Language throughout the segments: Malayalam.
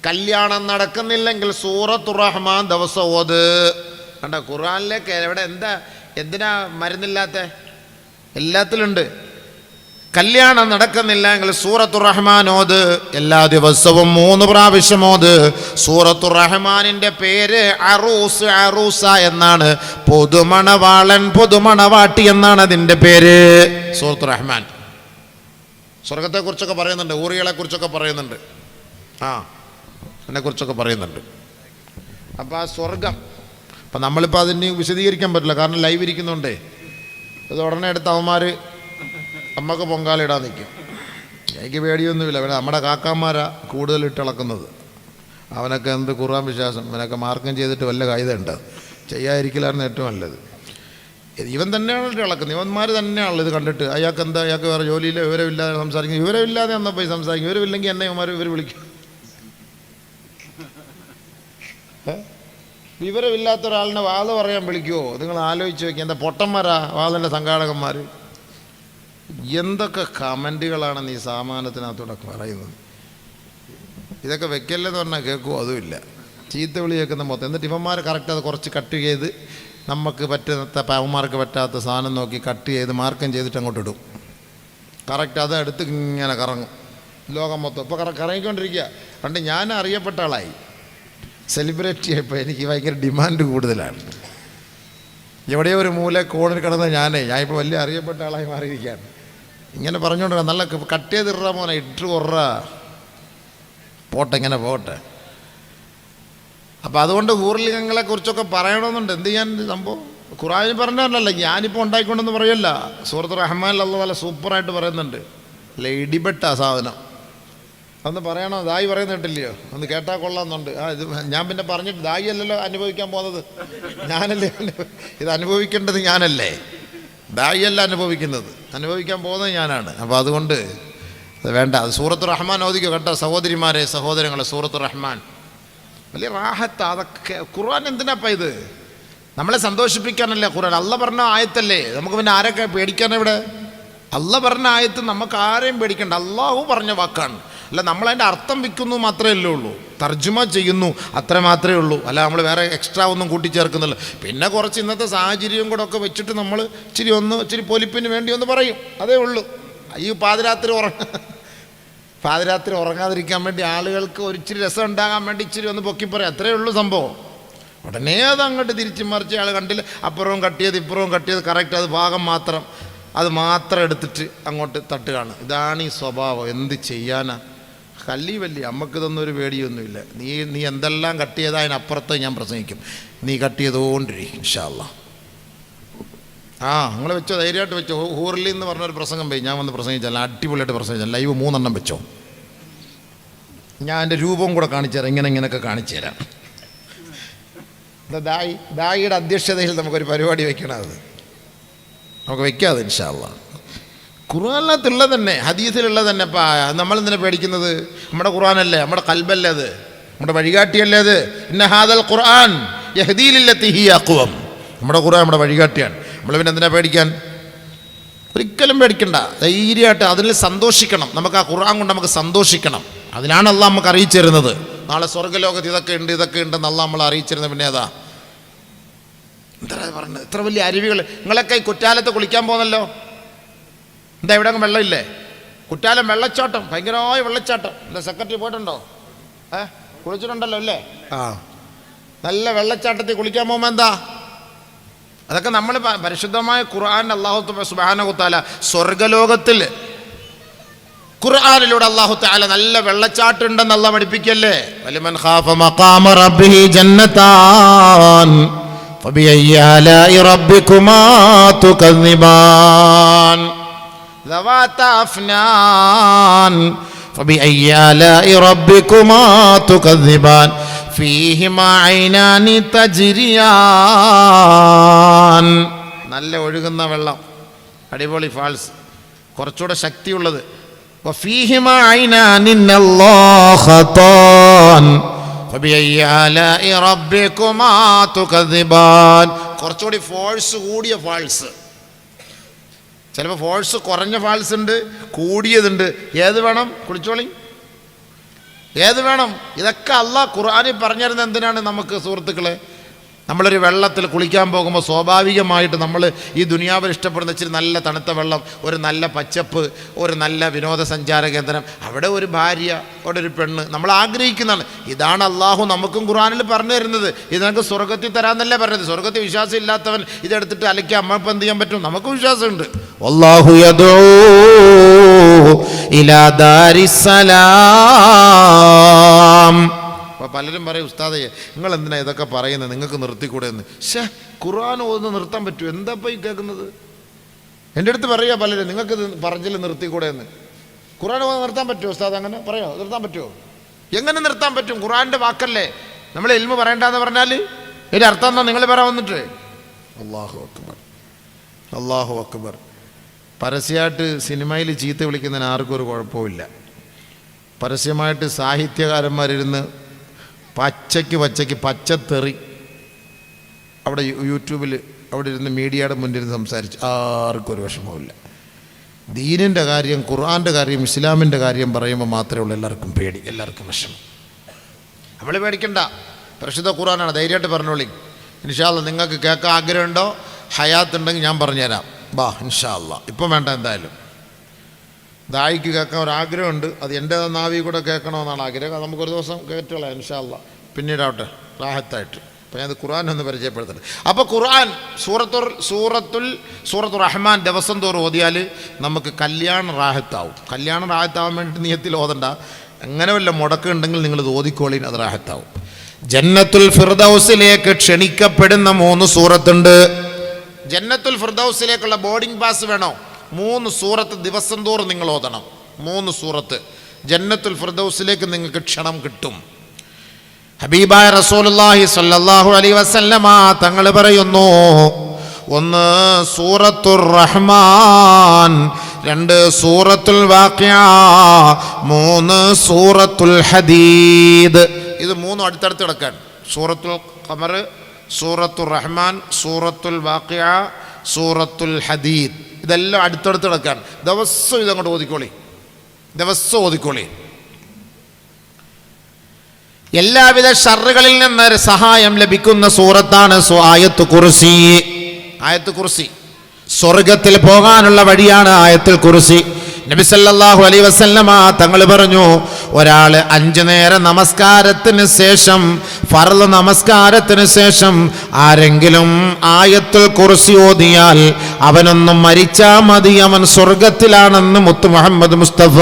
കല്യാണം നടക്കുന്നില്ലെങ്കിൽ സൂറത്തുർ റഹ്മാൻ ദിവസം ഓത്. കണ്ട, ഖുർആനിലേക്ക് എവിടെ എന്തിനാ മരുന്നില്ലാത്ത? എല്ലാത്തിലുണ്ട്. കല്യാണം നടക്കുന്നില്ലെങ്കിൽ സൂറത്തുർ റഹ്മാൻ ഓത്. എല്ലാ ദിവസവും 3 പ്രാവശ്യം ഓത്. സൂറത്തുർ റഹ്മാനിൻ്റെ പേര് അറൂസ്, അറൂസ എന്നാണ്. പുതുമണവാളൻ, പുതുമണവാട്ടി എന്നാണ് അതിൻ്റെ പേര്. സൂറത്തുർ റഹ്മാൻ സ്വർഗത്തെക്കുറിച്ചൊക്കെ പറയുന്നുണ്ട്, ഊറികളെക്കുറിച്ചൊക്കെ പറയുന്നുണ്ട്, അതിനെക്കുറിച്ചൊക്കെ പറയുന്നുണ്ട്. അപ്പോൾ ആ സ്വർഗം, അപ്പം നമ്മളിപ്പോൾ അതിന് വിശദീകരിക്കാൻ പറ്റില്ല, കാരണം ലൈവ് ഇരിക്കുന്നുണ്ടേ. ഇത് ഉടനെ എടുത്ത് അവന്മാർ അമ്മക്ക് പൊങ്കാലിടാൻ നിൽക്കും. എനിക്ക് പേടിയൊന്നുമില്ല. പിന്നെ നമ്മുടെ കാക്കാന്മാരാ കൂടുതൽ ഇട്ടിളക്കുന്നത്. അവനൊക്കെ എന്ത് ഖുർആൻ വിശ്വാസം, അവനൊക്കെ മാർക്കം ചെയ്തിട്ട് വല്ല കായികമുണ്ട്. ചെയ്യാതിരിക്കലായിരുന്നു ഏറ്റവും നല്ലത്. ഇവൻ തന്നെയാണ് ഇളക്കുന്നത്, ഇവന്മാർ തന്നെയാണല്ലോ ഇത് കണ്ടിട്ട്. അയാൾക്ക് എന്താ, അയാൾക്ക് വേറെ ജോലിയില്ല, വിവരമില്ലാതെ സംസാരിക്കും. വിവരമില്ലാതെ എന്നാൽ പോയി സംസാരിക്കും. വിവരമില്ലെങ്കിൽ എന്നെ ഇവർ വിളിക്കും. വിവരമില്ലാത്ത ഒരാളിനെ വാദ പറയാൻ വിളിക്കുമോ? നിങ്ങൾ ആലോചിച്ച് നോക്കി. എന്താ പൊട്ടന്മാരാ വാദൻ്റെ സംഘാടകന്മാർ. എന്തൊക്കെ കമൻറ്റുകളാണ് ഈ സാമാനത്തിനകത്തൂടെ പറയുന്നത്. ഇതൊക്കെ വെക്കല്ലെന്ന് പറഞ്ഞാൽ കേൾക്കുമോ? അതുമില്ല. ചീത്ത വിളി കേൾക്കുന്ന മൊത്തം. എന്നിട്ട് ഇവന്മാർ കറക്റ്റ് അത് കുറച്ച് കട്ട് ചെയ്ത് നമുക്ക് പറ്റുന്ന അവന്മാർക്ക് പറ്റാത്ത സാധനം നോക്കി കട്ട് ചെയ്ത് മാർക്കം ചെയ്തിട്ട് അങ്ങോട്ട് ഇടും. കറക്റ്റ് അത് എടുത്ത് ഇങ്ങനെ കറങ്ങും ലോകം മൊത്തം. ഇപ്പോൾ കറങ്ങിക്കൊണ്ടിരിക്കുക. പണ്ട് ഞാൻ അറിയപ്പെട്ട ആളായി, സെലിബ്രിറ്റി ആയപ്പോൾ എനിക്ക് ഭയങ്കര ഡിമാൻഡ് കൂടുതലാണ്. എവിടെയോ ഒരു മൂല കോണിൽ കിടന്ന ഞാനിപ്പോൾ വലിയ അറിയപ്പെട്ട ആളായി മാറിയിരിക്കുകയാണ്. ഇങ്ങനെ പറഞ്ഞുകൊണ്ടിരിക്കുക, നല്ല കട്ട് ചെയ്തിട മോനെ, ഇട്ട് കൊറ പോട്ടെ, ഇങ്ങനെ പോട്ടെ. അപ്പം അതുകൊണ്ട് ഊർലിംഗങ്ങളെക്കുറിച്ചൊക്കെ പറയണമെന്നുണ്ട്. എന്ത് ചെയ്യാൻ സംഭവം? ഖുർആനിൽ പറഞ്ഞതല്ല, ഞാനിപ്പോൾ ഉണ്ടായിക്കൊണ്ടെന്ന് പറയല്ല. സൂറത്തുർ റഹ്മാനിൽ അല്ലാഹു നല്ല സൂപ്പറായിട്ട് പറയുന്നുണ്ട്. അല്ല, ഇടിപെട്ട സാധനം. അതൊന്ന് പറയണോ? ദായി പറയുന്ന കേട്ടില്ലയോ? ഒന്ന് കേട്ടാൽ കൊള്ളാമെന്നുണ്ട്. ഇത് ഞാൻ പിന്നെ പറഞ്ഞിട്ട് ദായി അല്ലല്ലോ അനുഭവിക്കാൻ പോകുന്നത്, ഞാനല്ലേ. ഇത് അനുഭവിക്കേണ്ടത് ഞാനല്ലേ, ദായി അല്ല അനുഭവിക്കുന്നത്. അനുഭവിക്കാൻ പോകുന്നത് ഞാനാണ്. അപ്പോൾ അതുകൊണ്ട് അത് വേണ്ട. അത് സൂറത്തുർ റഹ്മാൻ ഓദിക്കോ കേട്ടോ സഹോദരിമാരെ, സഹോദരങ്ങളെ. സൂറത്തുർ റഹ്മാൻ വലിയ റാഹത്ത്. അതൊക്കെ ഖുർആൻ എന്തിനാപ്പം ഇത്? നമ്മളെ സന്തോഷിപ്പിക്കാനല്ലേ ഖുർആൻ. അള്ള പറഞ്ഞ ആയത്തല്ലേ, നമുക്ക് പിന്നെ ആരൊക്കെ പേടിക്കാനിവിടെ? അള്ള പറഞ്ഞ ആയത്ത് നമുക്ക് ആരെയും പേടിക്കണ്ട. അള്ളാഹു പറഞ്ഞ വാക്കാണ്. അല്ല, നമ്മളതിൻ്റെ അർത്ഥം വയ്ക്കുന്നു മാത്രമേ ഉള്ളൂ, തർജ്ജമ ചെയ്യുന്നു, അത്ര മാത്രമേ ഉള്ളൂ. അല്ല, നമ്മൾ വേറെ എക്സ്ട്രാ ഒന്നും കൂട്ടിച്ചേർക്കുന്നില്ല. പിന്നെ കുറച്ച് ഇന്നത്തെ സാഹചര്യം കൂടെ ഒക്കെ വെച്ചിട്ട് നമ്മൾ ഇച്ചിരി പൊലിപ്പിന് വേണ്ടി ഒന്ന് പറയും, അതേ ഉള്ളൂ. ഈ പാതിരാത്രി ഉറങ്ങാതിരിക്കാൻ വേണ്ടി ആളുകൾക്ക് ഒരിച്ചിരി രസം ഉണ്ടാകാൻ വേണ്ടി ഇച്ചിരി ഒന്ന് പൊക്കി പറയാം, അത്രേ ഉള്ളൂ സംഭവം. ഉടനെ അത് അങ്ങോട്ട് തിരിച്ച് മറിച്ച് ആൾ കണ്ടില്ല, അപ്പുറവും കട്ടിയത് ഇപ്പുറവും കട്ടിയത് കറക്റ്റ്, അത് ഭാഗം മാത്രം, അത് മാത്രം എടുത്തിട്ട് അങ്ങോട്ട് തട്ടുകയാണ്. ഇതാണ് ഈ സ്വഭാവം. എന്ത് ചെയ്യാനാ? വലിയ നമുക്കിതൊന്നും ഒരു പേടിയൊന്നുമില്ല. നീ എന്തെല്ലാം കട്ട് ചെയ്താൽ അതിനപ്പുറത്ത് ഞാൻ പ്രസംഗിക്കും. നീ കട്ട് ചെയ്തുകൊണ്ടിരിക്കും ഇൻഷാ അല്ലാഹ്. നിങ്ങൾ വെച്ചോ, ധൈര്യമായിട്ട് വെച്ചോ. ഹൂർലി എന്ന് പറഞ്ഞൊരു പ്രസംഗം പോയി ഞാൻ വന്ന് പ്രസംഗിച്ചല്ല, അടിപൊളിയായിട്ട് പ്രസംഗിച്ചാൽ. ലൈവ് 3 വെച്ചോ. ഞാൻ എൻ്റെ രൂപവും കൂടെ കാണിച്ചു തരാം, ഇങ്ങനെയൊക്കെ കാണിച്ചു തരാം. ദായിയുടെ അധ്യക്ഷതയിൽ നമുക്കൊരു പരിപാടി വെക്കണം. അത് നമുക്ക് വെക്കാതെ ഇൻഷാ അല്ലാഹ്. ഖുർആനിനകത്തുള്ളത് തന്നെ, ഹദീസിലുള്ളത് തന്നെ. അപ്പം നമ്മളെന്തിനാ പേടിക്കുന്നത്? നമ്മുടെ ഖുർആനല്ലേ, നമ്മുടെ ഖൽബല്ലേ അത്, നമ്മുടെ വഴികാട്ടിയല്ലേ അത്. ഇന്ന ഹാദൽ ഖുർആൻ യഹ്ദീ ലില്ലത്തി ഹിയ അഖ്വം. നമ്മുടെ ഖുർആൻ നമ്മുടെ വഴികാട്ടിയാണ്. നമ്മൾ പിന്നെ എന്തിനാ പേടിക്കാൻ? ഒരിക്കലും പേടിക്കണ്ട. ധൈര്യമായിട്ട് അതിൽ സന്തോഷിക്കണം. നമുക്ക് ആ ഖുർആൻ കൊണ്ട് നമുക്ക് സന്തോഷിക്കണം. അതിനാണ് അള്ളാഹ് നമുക്ക് അറിയിച്ചു തരുന്നത്. നാളെ സ്വർഗ്ഗലോകത്ത് ഇതൊക്കെ ഉണ്ടെന്ന് അള്ളാഹ് നമ്മളെ അറിയിച്ചിരുന്നത്. പിന്നെ അതാ എന്താ പറഞ്ഞത്? ഇത്ര വലിയ അരുവികൾ. നിങ്ങളൊക്കെ ഈ കുറ്റാലത്ത് കുളിക്കാൻ പോകുന്നല്ലോ. എന്താ ഇവിടെ അങ്ങ് വെള്ളമില്ലേ? കുറ്റാലം വെള്ളച്ചാട്ടം, ഭയങ്കരമായ വെള്ളച്ചാട്ടം. എന്താ സെക്രട്ടറി പോയിട്ടുണ്ടോ? കുളിച്ചിട്ടുണ്ടല്ലോ അല്ലേ? നല്ല വെള്ളച്ചാട്ടത്തിൽ കുളിക്കാൻ പോകുമ്പോൾ എന്താ? അതൊക്കെ നമ്മൾ പരിശുദ്ധമായ ഖുർആൻ അല്ലാഹു സുബ്ഹാനഹു വ തആല സ്വർഗ്ഗലോകത്തിൽ ഖുർആനിലൂടെ അല്ലാഹു തആല നല്ല വെള്ളച്ചാട്ടം ഉണ്ടെന്ന് അല്ലാഹ് പഠിപ്പിക്കല്ലേ. വലിമൻ ഖാഫ മഖാമ റബ്ബിഹി ജന്നതാൻ ഫബിഅയ്യി ആലാഇ റബ്ബികുമാ തുകദ്ദിബാൻ ദവാതാ അഫ്നാൻ ഫബിഅയ്യി ആലാഇ റബ്ബികുമാ തുകദ്ദിബാൻ ഫീഹിമാ ഐനാനി തജ്രിയാൻ. നല്ല ഒഴുകുന്ന വെള്ളം, അടിപൊളി ഫാൾസ്, കുറച്ചുകൂടെ ശക്തിയുള്ളത്. വഫീഹിമാ ഐനാനി നല്ലാഖതാൻ ഫബിഅയ്യി ആലാഇ റബ്ബികുമാ തുകദ്ദിബാൻ. കുറച്ചുകൂടി ഫോഴ്സ് കൂടിയ ഫാൾസ്. ചിലപ്പോൾ ഫോഴ്സ് കുറഞ്ഞ ഫാൾസ് ഉണ്ട്, കൂടിയതുണ്ട്. ഏത് വേണം? കുളിച്ചോളി. ഏത് വേണം? ഇതൊക്കെ അള്ളാഹ് ഖുർആനിൽ പറഞ്ഞിരുന്നത് എന്തിനാണ് നമുക്ക് സുഹൃത്തുക്കളെ? നമ്മളൊരു വെള്ളത്തിൽ കുളിക്കാൻ പോകുമ്പോൾ സ്വാഭാവികമായിട്ട് നമ്മൾ ഈ ദുനിയാവിൽ ഇഷ്ടപ്പെടുന്ന ഇച്ചിരി നല്ല തണുത്ത വെള്ളം, ഒരു നല്ല പച്ചപ്പ്, ഒരു നല്ല വിനോദസഞ്ചാര കേന്ദ്രം, അവിടെ ഒരു ഭാര്യ, അവിടെ ഒരു പെണ്ണ്, നമ്മൾ ആഗ്രഹിക്കുന്നതാണ്. ഇതാണ് അള്ളാഹു നമുക്കും ഖുർആനിൽ പറഞ്ഞു തരുന്നത്. ഇത് നമുക്ക് സ്വർഗത്തിൽ തരാമെന്നല്ലേ പറഞ്ഞത്. സ്വർഗത്തിൽ വിശ്വാസം ഇല്ലാത്തവൻ ഇതെടുത്തിട്ട് അലക്കി അമ്മപ്പം എന്ത് ചെയ്യാൻ പറ്റും? നമുക്ക് വിശ്വാസമുണ്ട്. വല്ലാഹു യദഊ ഇലാ ദാരിസ്സലാം. അപ്പോൾ പലരും പറയും, ഉസ്താദേ നിങ്ങൾ എന്തിനാ ഇതൊക്കെ പറയുന്നത്, നിങ്ങൾക്ക് നിർത്തിക്കൂടെ എന്ന്. ഖുർആൻ ഒന്ന് നിർത്താൻ പറ്റുമോ? എന്താ ഇപ്പോൾ ഈ കേൾക്കുന്നത്? എൻ്റെ അടുത്ത് പറയുക പലരും, നിങ്ങൾക്ക് ഇത് പറഞ്ഞില്ല നിർത്തിക്കൂടെ എന്ന്. ഖുർആൻ നിർത്താൻ പറ്റുമോ ഉസ്താദ്? അങ്ങനെ പറയോ? നിർത്താൻ പറ്റുമോ? എങ്ങനെ നിർത്താൻ പറ്റും? ഖുർആൻ്റെ വാക്കല്ലേ. നമ്മൾ ഇൽമു പറയണ്ടെന്ന് പറഞ്ഞാൽ ഇതിൻ്റെ അർത്ഥം എന്താ നിങ്ങൾ പറയാൻ വന്നിട്ട്? അല്ലാഹു അക്ബർ, അല്ലാഹു അക്ബർ. പരസ്യമായിട്ട് സിനിമയിൽ ചീത്ത വിളിക്കുന്നതിന് ആർക്കും ഒരു കുഴപ്പമില്ല. പരസ്യമായിട്ട് സാഹിത്യകാരന്മാരിരുന്ന് പച്ചയ്ക്ക് പച്ചത്തെറി അവിടെ യൂട്യൂബിൽ അവിടെ ഇരുന്ന് മീഡിയയുടെ മുന്നിരുന്ന് സംസാരിച്ച് ആർക്കും ഒരു വിഷമമില്ല. ദീനിൻ്റെ കാര്യം, ഖുർആൻ്റെ കാര്യം, ഇസ്ലാമിൻ്റെ കാര്യം പറയുമ്പോൾ മാത്രമേ ഉള്ളൂ എല്ലാവർക്കും പേടി, എല്ലാവർക്കും വിഷമം. നമ്മൾ പേടിക്കണ്ട, പരിശുദ്ധ ഖുർആനാണ്, ധൈര്യമായിട്ട് പറഞ്ഞോളി. ഇൻഷാ അല്ലാഹ് നിങ്ങൾക്ക് കേൾക്കാൻ ആഗ്രഹമുണ്ടോ? ഹയാത്ത് ഉണ്ടെങ്കിൽ ഞാൻ പറഞ്ഞുതരാം. ബാ ഇൻഷാ അല്ലാഹ്. ഇപ്പം വേണ്ട, എന്തായാലും ദായിക്ക് കേൾക്കാൻ ഒരാഗ്രഹമുണ്ട്. അത് എൻ്റെ നാവി കൂടെ കേൾക്കണമെന്നാണ് ആഗ്രഹം. അത് നമുക്കൊരു ദിവസം കേട്ടുകളാം ഇൻഷാ അല്ലാഹ്, പിന്നീടാവട്ടെ റാഹത്തായിട്ട്. അപ്പോൾ ഞാൻ ഖുർആൻ ഒന്ന് പരിചയപ്പെടുത്തട്ടെ. അപ്പോൾ ഖുർആൻ സൂറത്തുർ റഹ്മാൻ ദിവസം തോറും ഓതിയാൽ നമുക്ക് കല്യാണം റാഹത്താവും. കല്യാണം റാഹത്താവാൻ വേണ്ടി നിയത്തിൽ ഓതണ്ട, അങ്ങനെ വല്ല മുടക്കുണ്ടെങ്കിൽ നിങ്ങൾ ഇത് ഓതിക്കോളിൻ, അത് റാഹത്താവും. ജന്നത്തുൽ ഫിർദൗസിലേക്ക് ക്ഷണിക്കപ്പെടുന്ന 3 സൂറത്തുണ്ട്. ജന്നത്തുൽ ഫിർദൗസിലേക്കുള്ള ബോർഡിംഗ് പാസ് വേണോ? 3 സൂറത്ത് ദിവസം തോറും നിങ്ങൾ ഓതണം. 3 സൂറത്ത് ജന്നത്തുൽ ഫിർദൗസിലേക്ക് നിങ്ങൾക്ക് ക്ഷണം കിട്ടും. ഹബീബായ റസൂലുള്ളാഹി സ്വല്ലല്ലാഹു അലൈഹി വസല്ലമ തങ്ങൾ പറയുന്നു, 1 സൂറത്തുർ റഹ്മാൻ, 2 സൂറത്തുൽ വാഖിഅ, 3 സൂറത്തുൽ ഹദീദ്. ഇത് 3 അടുത്തടുത്ത് കിടക്കാൻ. സൂറത്തുൽ ഖമർ, സൂറത്തുർ റഹ്മാൻ, സൂറത്തുൽ വാഖിഅ, സൂറത്തുൽ ഹദീദ്. ഇതെല്ലാം അടുത്തടുത്ത് കിടക്കാൻ. ദിവസം ഇതങ്ങോട്ട് ഓതിക്കോളി, ദിവസം ഓതിക്കോളി. എല്ലാവിധ ഷർറുകളിൽ നിന്ന് സഹായം ലഭിക്കുന്ന സൂറത്താണ് ആയത്തുൽ കുർസി. ആയത്തുൽ കുർസി സ്വർഗത്തിൽ പോകാനുള്ള വഴിയാണ് ആയത്തുൽ കുർസി. നബി സല്ലല്ലാഹു അലൈഹി വസല്ലമ തങ്ങൾ പറഞ്ഞു, ഒരാൾ 5 നേര നമസ്കാരത്തിന് ശേഷം, ഫർള് നമസ്കാരത്തിന് ശേഷം ആരെങ്കിലും ആയത്തുൽ കുർസി ഓതിയാൽ അവനൊന്നും മരിച്ചാ മതി, അവൻ സ്വർഗത്തിലാണെന്ന് മുത്ത് മുഹമ്മദ് മുസ്തഫ.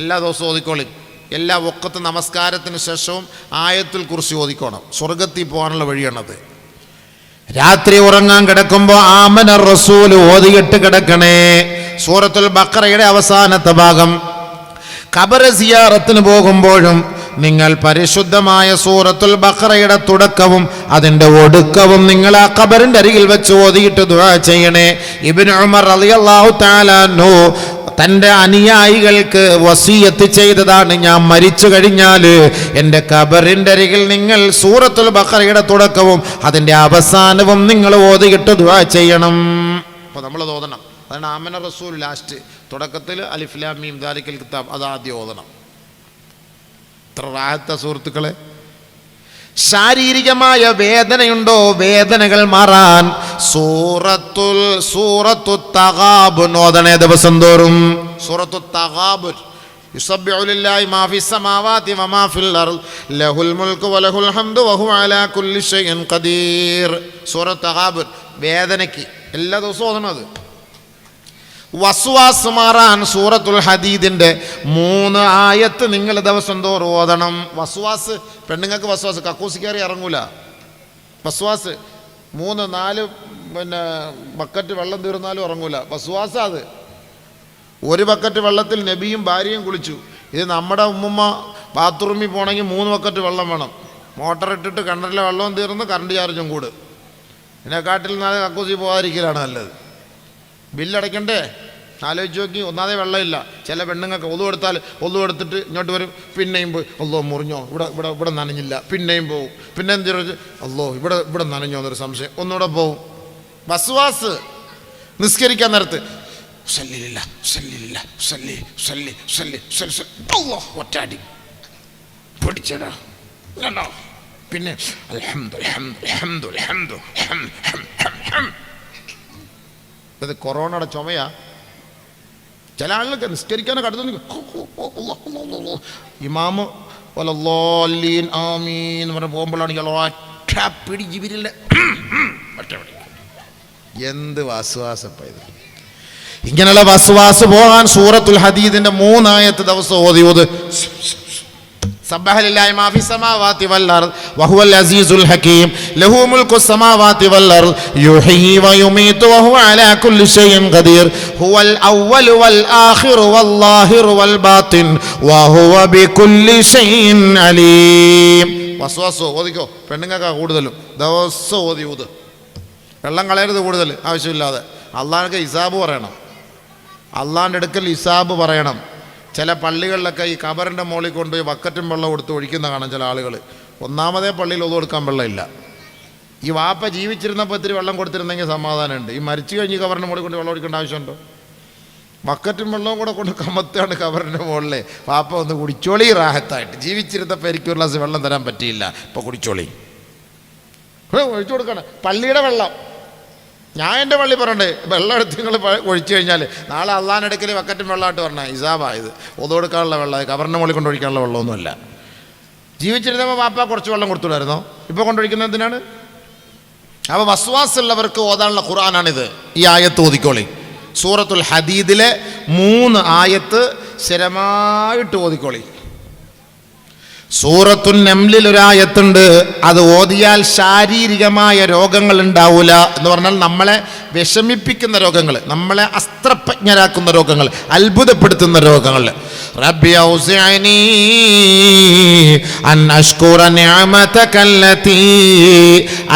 എല്ലാ ദിവസവും ഓതിക്കോളി. എല്ലാ വഖത്ത് നമസ്കാരത്തിന് ശേഷവും ആയത്തുൽ കുർസി ഓതിക്കോണം. സ്വർഗത്തിൽ പോകാനുള്ള വഴിയാണത്. രാത്രി ഉറങ്ങാൻ കിടക്കുമ്പോൾ ആമന റസൂൽ ഓതിയിട്ട് കിടക്കണേ. സൂറത്തുൽ ബഖറയുടെ അവസാനത്തെ ഭാഗം. ഖബർ സിയാറത്തിന് പോകുമ്പോഴും നിങ്ങൾ പരിശുദ്ധമായ സൂറത്തുൽ ബഖറയുടെ തുടക്കവും അതിൻ്റെ ഒടുക്കവും നിങ്ങൾ ആ ഖബറിന്റെ അരികിൽ വെച്ച് ഓതിയിട്ട് ദുആ ചെയ്യണേ. ഇബ്നു ഉമർ റളിയല്ലാഹു തആല അൻഹു തൻ്റെ അനുയായികൾക്ക് വസിയത്ത് ചെയ്തതാണ്, ഞാൻ മരിച്ചു കഴിഞ്ഞാൽ എൻ്റെ ഖബറിൻ്റെ അരികിൽ നിങ്ങൾ സൂറത്തുൽ ബഖറയുടെ തുടക്കവും അതിൻ്റെ അവസാനവും നിങ്ങൾ ഓതിയിട്ട് ദുആ ചെയ്യണം. അപ്പോൾ നമ്മളത് ഓതണം. അതാണ് ആമന റസൂൽ ലാസ്റ്റ്. തുടക്കത്തിൽ അലിഫ് ലാം മീം ദാലിക്കൽ കിതാബ്, അത് ആദ്യം ഓതണം. ഇത്ര റാഹത്ത സുഹൃത്തുക്കളെ. ശാരീരികമായ വേദനയുണ്ടോ? വേദനകൾ മാറാൻ സൂറത്തു തഗാബുൻ ഓതണേ ദിവസം തോറും. സൂറത്തു തഗാബുൻ. യുസബ്ബിഹു ലില്ലാഹി മാ ഫിസ് സമാവാതി വമാ ഫിൽ അർദ് ലഹുൽ മുൽക്കു വലഹുൽ ഹംദു വഹുവ അലാ കുല്ലി ഷൈഇൻ ഖദീർ. സൂറത്തു തഗാബുൻ വേദനയ്ക്ക് എല്ലാ ദിവസവും ഓതണം. അത് വസ്വാസ് മാറാൻ സൂറത്തുൽ ഹദീദിന്റെ 3 ആയത്ത് നിങ്ങൾ ദിവസം തോറും ഓതണം. വസ്വാസ്, പെണ്ണുങ്ങൾക്ക് വസ്വാസ്, കക്കൂസിക്കറി ഇറങ്ങൂല. വസ്വാസ് 3-4 ബക്കറ്റ് വെള്ളം തീർന്നാലും ഇറങ്ങൂല. വസ്വാസ്. അത് 1 ബക്കറ്റ് വെള്ളത്തിൽ നബിയും ഭാര്യയും കുളിച്ചു. ഇത് നമ്മുടെ ഉമ്മുമ്മ ബാത്റൂമിൽ പോകണമെങ്കിൽ 3 ബക്കറ്റ് വെള്ളം വേണം. മോട്ടർ ഇട്ടിട്ട് കിണറിലെ വെള്ളവും തീർന്ന് കറണ്ട് ചാർജും കൂട്. ഇതിനെക്കാട്ടിൽ നാളെ കക്കൂസി പോകാതിരിക്കലാണ് നല്ലത്. ബില്ലടയ്ക്കണ്ടേ? ആലോചിച്ച് നോക്കി. ഒന്നാമതേ വെള്ളമില്ല. ചില പെണ്ണുങ്ങൾക്ക് ഒതു എടുത്തിട്ട് ഇങ്ങോട്ട് വരും, പിന്നെയും പോയി അല്ലോ മുറിഞ്ഞോ, ഇവിടെ നനഞ്ഞില്ല, പിന്നെയും പോവും. പിന്നെ എന്ത് അല്ലോ ഇവിടെ നനഞ്ഞോ എന്നൊരു സംശയം, ഒന്നുകൂടെ പോവും. വസ്വാസ്. നിസ്കരിക്കാൻ നേരത്ത് ഒറ്റാടി പിടിച്ചടാ. പിന്നെ ഇത് കൊറോണയുടെ ചുമയാ. ചില ആളുകൾക്ക് നിസ്കരിക്കാനൊക്കെ അടുത്ത് ഇമാമ് വലല്ലാലീൻ ആമീൻ എന്ന് പറഞ്ഞ് പോകുമ്പോഴാണ് ഇയാൾ ഒറ്റ പിടി ജീവിരില്ല. എന്ത് വാസുവാസപ്പ ഇത്. ഇങ്ങനെയുള്ള വസ്വാസ് പോകാൻ സൂറത്തുൽ ഹദീദിന്റെ 3 ആയത്ത് ദിവസം ഓതി. സബ്ബഹ ലില്ലാഹി മാ ഫിസ് സമാവാതി വൽ അർദ് വഹുവൽ അസീസുൽ ഹകീം ലഹു മുൽക്കു സമാവാതി വൽ അർദ് യുഹ്യി വയുമീതു വഹുവ അലാ കുല്ലി ഷൈഇൻ ഖദീർ ഹുവൽ അവ്വലു വൽ ആഖിറു വൽ ളാഹിറു വൽ ബാത്തിൻ വഹുവ ബികുല്ലി ഷൈഇൻ അലീം. വസ്വാസോ ഓതിക്കോ. പെണ്ണുങ്ങൾക്കാ കൂടുതലും. ദിവസം ഓതി ഊത്. വെള്ളം കളയരുത് കൂടുതൽ ആവശ്യമില്ലാതെ. അള്ളാഹ്ക്ക് ഹിസാബ് പറയണം. അള്ളാഹിൻ്റെ അടുക്കൽ ഹിസാബ് പറയണം. ചില പള്ളികളിലൊക്കെ ഈ കബറിൻ്റെ മുകളിൽ കൊണ്ടുപോയി ബക്കറ്റും വെള്ളം കൊടുത്ത് ഒഴിക്കുന്ന കാണാം ചില ആളുകൾ. ഒന്നാമതേ പള്ളിയിൽ ഒതു കൊടുക്കാൻ വെള്ളമില്ല. ഈ വാപ്പ ജീവിച്ചിരുന്നപ്പോൾ ഇത്തിരി വെള്ളം കൊടുത്തിരുന്നെങ്കിൽ സമാധാനമുണ്ട്. ഈ മരിച്ചു കഴിഞ്ഞ് കബറിൻ്റെ മുകളിൽ കൊണ്ട് വെള്ളം ഒഴിക്കേണ്ട ആവശ്യമുണ്ടോ? ബക്കറ്റും വെള്ളവും കൂടെ കൊണ്ട് കമത്താണ് കബറിൻ്റെ മുകളിലെ. വാപ്പ ഒന്ന് കുടിച്ചോളി റാഹത്തായിട്ട്. ജീവിച്ചിരുന്നപ്പോൾ എനിക്ക് ഒരു ഗ്ലാസ് വെള്ളം തരാൻ പറ്റിയില്ല, ഇപ്പോൾ കുടിച്ചോളി. ഒഴിച്ചു കൊടുക്കണം. പള്ളിയുടെ വെള്ളം ഞാൻ എൻ്റെ പള്ളി പറയണ്ടേ, വെള്ളം എടുത്ത് നിങ്ങൾ ഒഴിച്ചു കഴിഞ്ഞാൽ നാളെ അള്ളാഹിനടുക്കൽ ബക്കറ്റും വെള്ളമായിട്ട് പറഞ്ഞാൽ ഹിസാബായത്. ഒതു കൊടുക്കാനുള്ള വെള്ളം കബറിൻ്റെ മുകളിൽ കൊണ്ട് ഒഴിക്കാനുള്ള വെള്ളമൊന്നുമല്ല. ജീവിച്ചിരുന്നപ്പോൾ വാപ്പ കുറച്ച് വെള്ളം കൊടുത്തുവിടായിരുന്നോ? ഇപ്പോൾ കൊണ്ടൊഴിക്കുന്നത് എന്തിനാണ്? അപ്പോൾ വസ്വാസുള്ളവർക്ക് ഓതാനുള്ള ഖുർആനാണിത്. ഈ ആയത്ത് ഓതിക്കോളി. സൂറത്തുൽ ഹദീദിലെ 3 ആയത്ത് സ്ഥിരമായിട്ട് ഓതിക്കോളി. സൂറത്തുൻ നംലിൽ ഒരായത്തുണ്ട്, അത് ഓതിയാൽ ശാരീരികമായ രോഗങ്ങൾ ഉണ്ടാവില്ല എന്ന് പറഞ്ഞാൽ നമ്മളെ വിഷമിപ്പിക്കുന്ന രോഗങ്ങൾ, നമ്മളെ അസ്ത്രപ്രജ്ഞരാക്കുന്ന രോഗങ്ങൾ, അത്ഭുതപ്പെടുത്തുന്ന രോഗങ്ങൾ. റബ്ബി ഔസിഅനി അൻ അഷ്കുറ നിഅമതക അല്ലതി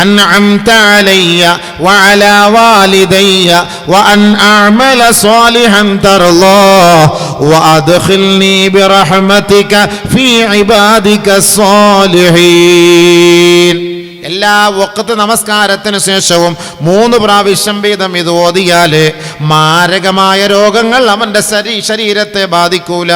അൻഅംത അലയ്യ വഅലാ വാലിദയ്യ വഅൻ അഅമല സാലിഹൻ തർളാഹ് വഅദ്ഖിൽനി ബിറഹ്മതിക ഫീ ഇബാദിക സ്വാലിഹീൻ. എല്ലാ വഖത്ത് നമസ്കാരത്തിന് ശേഷവും 3 പ്രാവശ്യം വീതം ഇത് ഓതിയാൽ മാരകമായ രോഗങ്ങൾ അവൻ്റെ ശരീരത്തെ ബാധിക്കൂല.